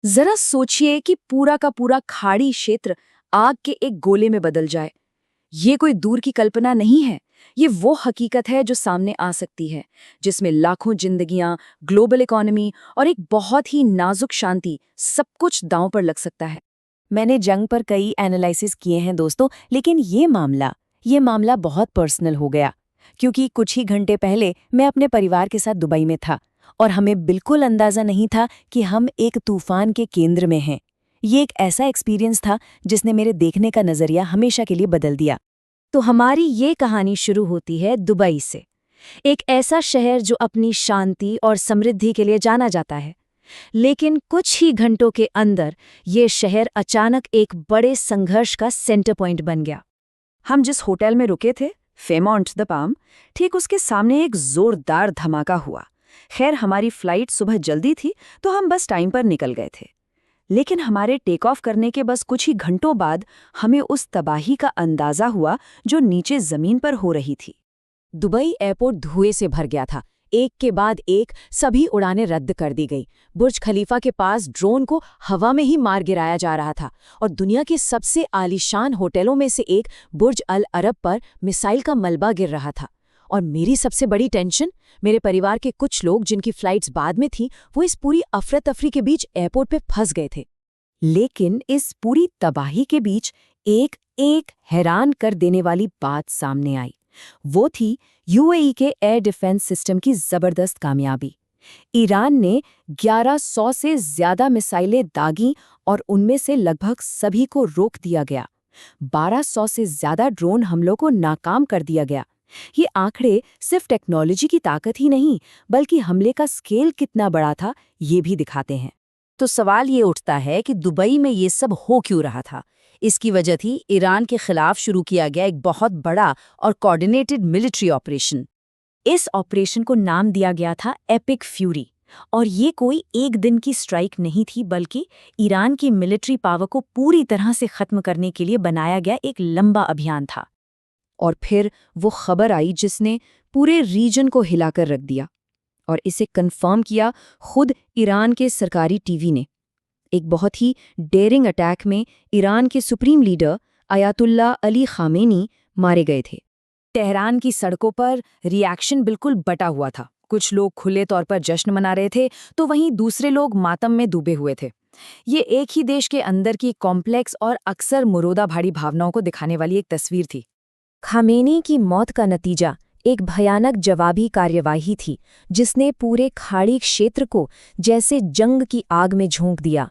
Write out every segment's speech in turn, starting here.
जरा सोचिए कि पूरा का पूरा खाड़ी क्षेत्र आग के एक गोले में बदल जाए। ये कोई दूर की कल्पना नहीं है। ये वो हकीकत है जो सामने आ सकती है, जिसमें लाखों जिंदगियां, ग्लोबल इकोनॉमी और एक बहुत ही नाजुक शांति सब कुछ दांव पर लग सकता है। मैंने जंग पर कई एनालिसिस किए हैं दोस्तों, लेकिन ये मामला बहुत पर्सनल हो गया। क्योंकि कुछ ही घंटे पहले मैं अपने परिवार के साथ दुबई में था और हमें बिल्कुल अंदाजा नहीं था कि हम एक तूफान के केंद्र में हैं। ये एक ऐसा एक्सपीरियंस था जिसने मेरे देखने का नजरिया हमेशा के लिए बदल दिया। तो हमारी ये कहानी शुरू होती है दुबई से, एक ऐसा शहर जो अपनी शांति और समृद्धि के लिए जाना जाता है। लेकिन कुछ ही घंटों के अंदर ये शहर अचानक एक बड़े संघर्ष का सेंटर पॉइंट बन गया। हम जिस होटल में रुके थे, फेमॉन्ट द पाम, ठीक उसके सामने एक जोरदार धमाका हुआ। खैर, हमारी फ्लाइट सुबह जल्दी थी तो हम बस टाइम पर निकल गए थे। लेकिन हमारे टेक ऑफ करने के बस कुछ ही घंटों बाद हमें उस तबाही का अंदाजा हुआ जो नीचे जमीन पर हो रही थी। दुबई एयरपोर्ट धुएं से भर गया था। एक के बाद एक सभी उड़ानें रद्द कर दी गई। बुर्ज खलीफा के पास ड्रोन को हवा में ही मार गिराया जा रहा था और दुनिया के सबसे आलीशान होटलों में से एक बुर्ज अल अरब पर मिसाइल का मलबा गिर रहा था। और मेरी सबसे बड़ी टेंशन, मेरे परिवार के कुछ लोग जिनकी फ्लाइट्स बाद में थीं, वो इस पूरी अफरा-तफरी के बीच एयरपोर्ट पे फंस गए थे। लेकिन इस पूरी तबाही के बीच एक एक हैरान कर देने वाली बात सामने आई। वो थी यूएई के एयर डिफेंस सिस्टम की जबरदस्त कामयाबी। ईरान ने 1100 से ज्यादा मिसाइलें दागीं और उनमें से लगभग सभी को रोक दिया गया। 1200 से ज्यादा ड्रोन हमलों को नाकाम कर दिया गया। ये आंकड़े सिर्फ टेक्नोलॉजी की ताकत ही नहीं, बल्कि हमले का स्केल कितना बड़ा था, ये भी दिखाते हैं। तो सवाल ये उठता है कि दुबई में ये सब हो क्यों रहा था। इसकी वजह थी ईरान के खिलाफ शुरू किया गया एक बहुत बड़ा और कोऑर्डिनेटेड मिलिट्री ऑपरेशन। इस ऑपरेशन को नाम दिया गया था एपिक फ्यूरी। और ये कोई एक दिन की स्ट्राइक नहीं थी, बल्कि ईरान की मिलिट्री पावर को पूरी तरह से खत्म करने के लिए बनाया गया एक लंबा अभियान था। और फिर वो खबर आई जिसने पूरे रीजन को हिलाकर रख दिया, और इसे कंफर्म किया खुद ईरान के सरकारी टीवी ने। एक बहुत ही डेयरिंग अटैक में ईरान के supreme leader Ayatollah Ali Khamenei मारे गए थे। तेहरान की सड़कों पर रिएक्शन बिल्कुल बटा हुआ था। कुछ लोग खुले तौर पर जश्न मना रहे थे, तो वहीं दूसरे लोग मातम में डूबे हुए थे। ये एक ही देश के अंदर की कॉम्प्लेक्स और अक्सर मुरोदा भाड़ी भावनाओं को दिखाने वाली एक तस्वीर थी। खामेनी की मौत का नतीजा एक भयानक जवाबी कार्यवाही थी, जिसने पूरे खाड़ी क्षेत्र को जैसे जंग की आग में झोंक दिया।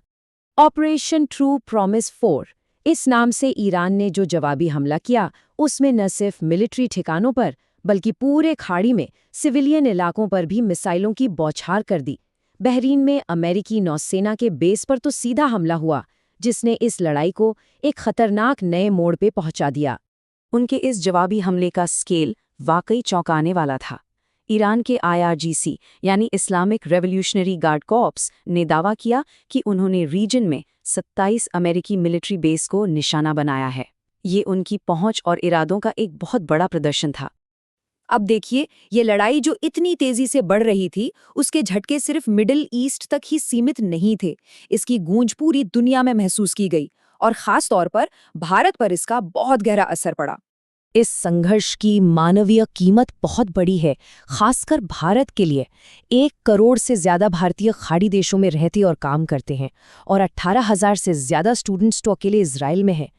ऑपरेशन ट्रू प्रॉमिस 4, इस नाम से ईरान ने जो जवाबी हमला किया, उसमें न सिर्फ मिलिट्री ठिकानों पर, बल्कि पूरे खाड़ी में सिविलियन इलाकों पर भी मिसाइलों की बौछार कर दी। बहरीन में अमेरिकी नौसेना के बेस पर तो सीधा हमला हुआ, जिसने इस लड़ाई को एक खतरनाक नए मोड़ पे पहुंचा दिया। उनके इस जवाबी हमले का स्केल वाकई चौंकाने वाला था। ईरान के IRGC यानी इस्लामिक रेवोल्यूशनरी गार्ड कॉर्प्स ने दावा किया कि उन्होंने रीजन में 27 अमेरिकी मिलिट्री बेस को निशाना बनाया है। ये उनकी पहुंच और इरादों का एक बहुत बड़ा प्रदर्शन था। अब देखिए, ये लड़ाई जो इतनी तेजी से बढ़ रही थी, उसके झटके सिर्फ मिडिल ईस्ट तक ही सीमित नहीं थे। इसकी गूंज पूरी दुनिया में महसूस की गई, और खास तौर पर भारत पर इसका बहुत गहरा असर पड़ा। इस संघर्ष की मानवीय कीमत बहुत बड़ी है, खासकर भारत के लिए। 1 करोड़ से ज्यादा भारतीय खाड़ी देशों में रहते और काम करते हैं, और 18,000 से ज्यादा स्टूडेंट्स तो अकेले इजराइल में हैं।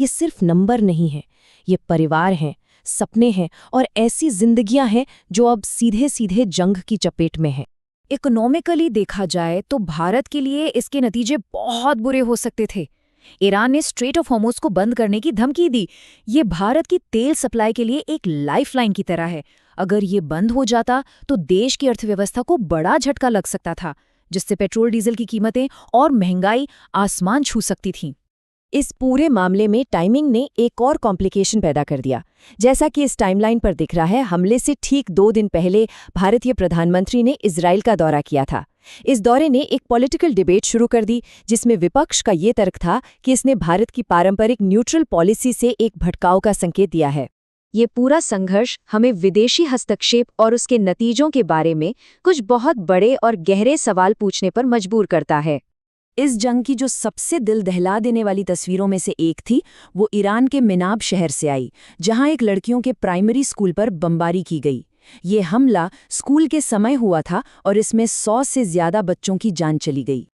ये सिर्फ नंबर नहीं है, ये परिवार हैं, सपने हैं और ऐसी जिंदगियां हैं जो अब सीधे सीधे जंग की चपेट में हैं। इकोनॉमिकली देखा जाए तो भारत के लिए इसके नतीजे बहुत बुरे हो सकते थे। ईरान ने स्ट्रेट ऑफ हॉर्मुज़ को बंद करने की धमकी दी। ये भारत की तेल सप्लाई के लिए एक लाइफलाइन की तरह है। अगर ये बंद हो जाता तो देश की अर्थव्यवस्था को बड़ा झटका लग सकता था, जिससे पेट्रोल डीजल की कीमतें और महंगाई आसमान छू सकती थीं। इस पूरे मामले में टाइमिंग ने एक और कॉम्प्लिकेशन पैदा कर दिया। जैसा कि इस टाइमलाइन पर दिख रहा है, हमले से ठीक 2 दिन पहले भारतीय प्रधानमंत्री ने इजराइल का दौरा किया था। इस दौरे ने एक पॉलिटिकल डिबेट शुरू कर दी, जिसमें विपक्ष का ये तर्क था कि इसने भारत की पारंपरिक न्यूट्रल पॉलिसी से एक भटकाव का संकेत दिया है। ये पूरा संघर्ष हमें विदेशी हस्तक्षेप और उसके नतीजों के बारे में कुछ बहुत बड़े और गहरे सवाल पूछने पर मजबूर करता है। इस जंग की जो सबसे दिल दहला देने वाली तस्वीरों में से एक थी, वो ईरान के मिनाब शहर से आई, जहां एक लड़कियों के प्राइमरी स्कूल पर बमबारी की गई। ये हमला स्कूल के समय हुआ था और इसमें 100 से ज्यादा बच्चों की जान चली गई।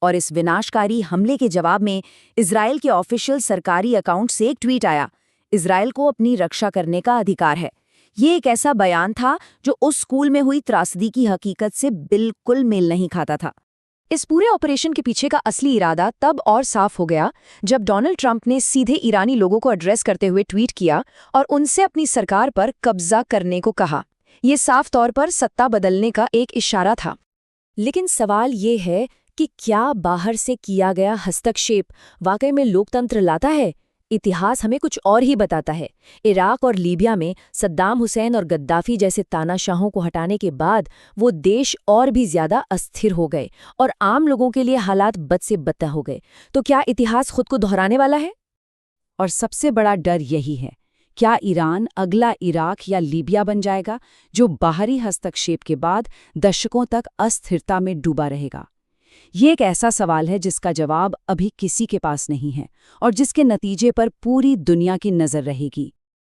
और इस विनाशकारी हमले के जवाब में इजराइल के ऑफिशियल सरकारी अकाउंट से एक ट्वीट आया, इजराइल को अपनी रक्षा करने का अधिकार है। ये एक ऐसा बयान था जो उस स्कूल में हुई त्रासदी की हकीकत से बिल्कुल मेल नहीं खाता था। इस पूरे ऑपरेशन के पीछे का असली इरादा तब और साफ हो गया जब डोनाल्ड ट्रंप ने सीधे ईरानी लोगों को एड्रेस करते हुए ट्वीट किया और उनसे अपनी सरकार पर कब्जा करने को कहा। ये साफ तौर पर सत्ता बदलने का एक इशारा था। लेकिन सवाल ये है कि क्या बाहर से किया गया हस्तक्षेप वाकई में लोकतंत्र लाता है? इतिहास हमें कुछ और ही बताता है। इराक और लीबिया में सद्दाम हुसैन और गद्दाफी जैसे तानाशाहों को हटाने के बाद वो देश और भी ज्यादा अस्थिर हो गए और आम लोगों के लिए हालात बद से बदतर हो गए। तो क्या इतिहास खुद को दोहराने वाला है? और सबसे बड़ा डर यही है, क्या ईरान अगला इराक या लीबिया बन जाएगा, जो बाहरी हस्तक्षेप के बाद दशकों तक अस्थिरता में डूबा रहेगा? ये एक ऐसा सवाल है जिसका जवाब अभी किसी के पास नहीं है और जिसके नतीजे पर पूरी दुनिया की नज़र रहेगी।